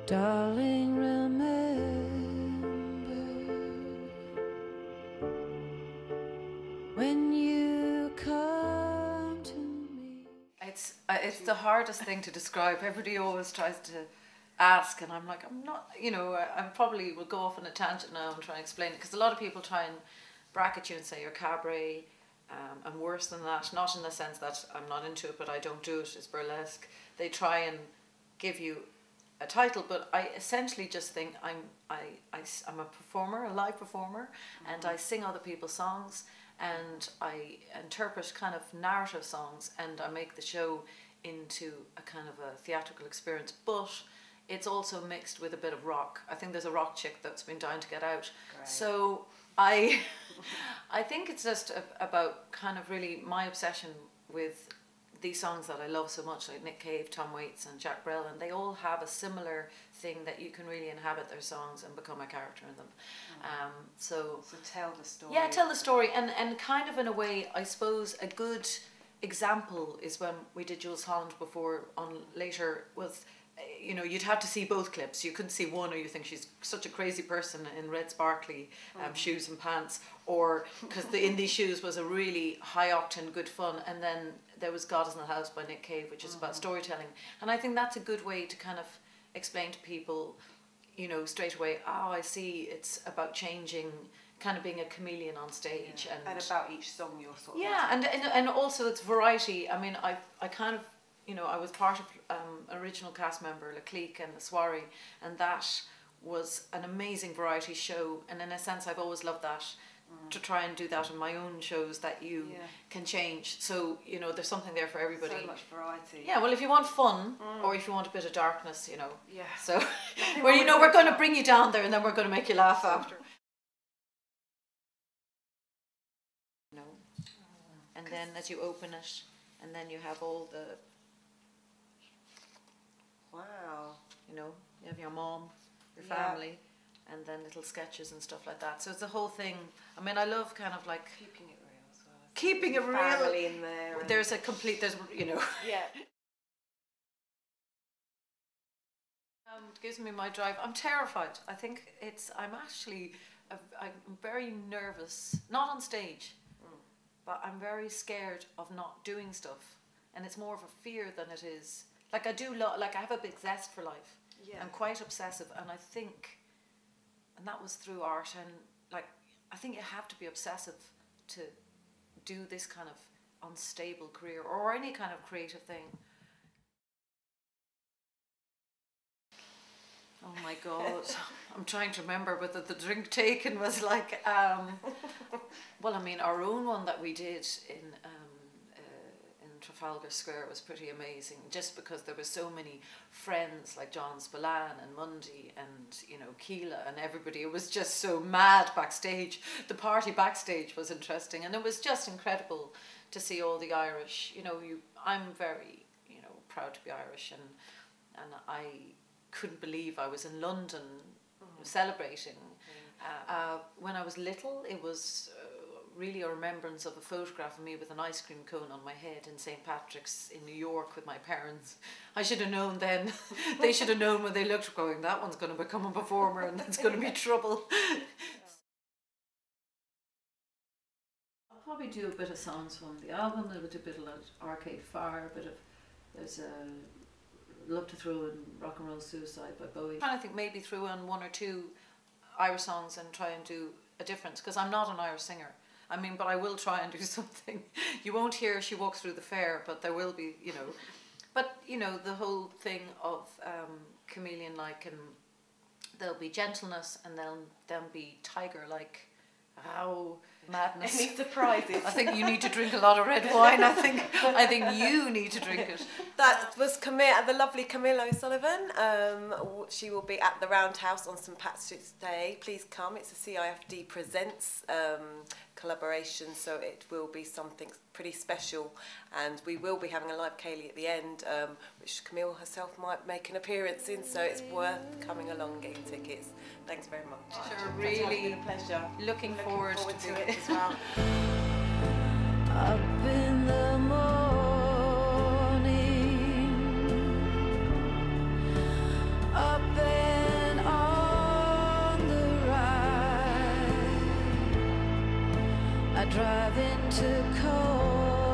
Darling, remember when you come to me. It's the hardest thing to describe. Everybody always tries to ask, and I'm like, I'm not, you know, I probably will go off on a tangent now and try and explain it, because a lot of people try and bracket you and say you're cabaret, and worse than that, not in the sense that I'm not into it, but I don't do it, it's burlesque. They try and give you a title, but I essentially just think I'm a performer, a live performer, and I sing other people's songs, and I interpret kind of narrative songs, and I make the show into a kind of a theatrical experience, but it's also mixed with a bit of rock. I think there's a rock chick that's been dying to get out. Great. So I think it's just about kind of really my obsession with these songs that I love so much, like Nick Cave, Tom Waits and Jack Brel, and they all have a similar thing that you can really inhabit their songs and become a character in them. So tell the story. Yeah, tell the story, and kind of in a way, I suppose a good example is when we did Jules Holland before on later was, you know, you'd have to see both clips. You couldn't see one, or you think she's such a crazy person in red sparkly shoes and pants, or because the In These Shoes was a really high octane good fun, and then there was God Is in the House by Nick Cave, which is about storytelling. And I think that's a good way to kind of explain to people, you know, straight away, oh, I see, it's about changing, kind of being a chameleon on stage. Yeah. And about each song you're sort of... Yeah, and also it's variety. I mean, I kind of, you know, I was part of original cast member Le Clique and the Soiree, and that was an amazing variety show, and in a sense I've always loved that, to try and do that in my own shows, that you can change. So, you know, there's something there for everybody. So much variety. Yeah, well, if you want fun, or if you want a bit of darkness, you know. Yeah. So, well, you know, we're going to bring you down there, and then we're going to make you laugh after. No. And then as you open it, and then you have all the... Wow. You know, you have your mom, your family, and then little sketches and stuff like that. So it's the whole thing. I mean, I love kind of like... Keeping it real as well. Keeping it real. Family in there. There's a complete, there's, you know... Yeah. It gives me my drive. I'm terrified. I think I'm actually, I'm very nervous, not on stage, but I'm very scared of not doing stuff. And it's more of a fear than it is. Like I do, like I have a big zest for life. Yeah. I'm quite obsessive, and I think, and that was through art, and like, I think you have to be obsessive to do this kind of unstable career, or any kind of creative thing. Oh my God, I'm trying to remember whether the drink taken was like, well, I mean, our own one that we did in Trafalgar Square was pretty amazing, just because there were so many friends like John Spillane and Mundy and, you know, Keela and everybody. It was just so mad backstage. The party backstage was interesting, and it was just incredible to see all the Irish. You know, I'm very, you know, proud to be Irish, and I couldn't believe I was in London celebrating. When I was little, it was really a remembrance of a photograph of me with an ice cream cone on my head in St. Patrick's in New York with my parents. I should have known then. They should have known when they looked, going, that one's going to become a performer and it's going to be trouble. I'll probably do a bit of songs from the album. There was a bit of like Arcade Fire, a bit of, there's a, love to throw in Rock and Roll Suicide by Bowie. I'm trying to think, maybe throw in one or two Irish songs and try and do a difference, because I'm not an Irish singer. I mean, but I will try and do something. You won't hear She Walks Through the Fair, but there will be, you know. But, you know, the whole thing of chameleon-like, and there'll be gentleness, and there'll be tiger-like. How madness. Any surprises? I think you need to drink a lot of red wine. I think you need to drink it. That was the lovely Camille O'Sullivan. She will be at the Roundhouse on St. Patrick's Day. Please come. It's a CIFD Presents collaboration, so it will be something pretty special, and we will be having a live Kaylee at the end, which Camille herself might make an appearance in, so it's worth coming along, getting tickets. Thanks very much. Sure, really a pleasure. Looking forward to it it as well. Up in the morning, up there. drive into cold.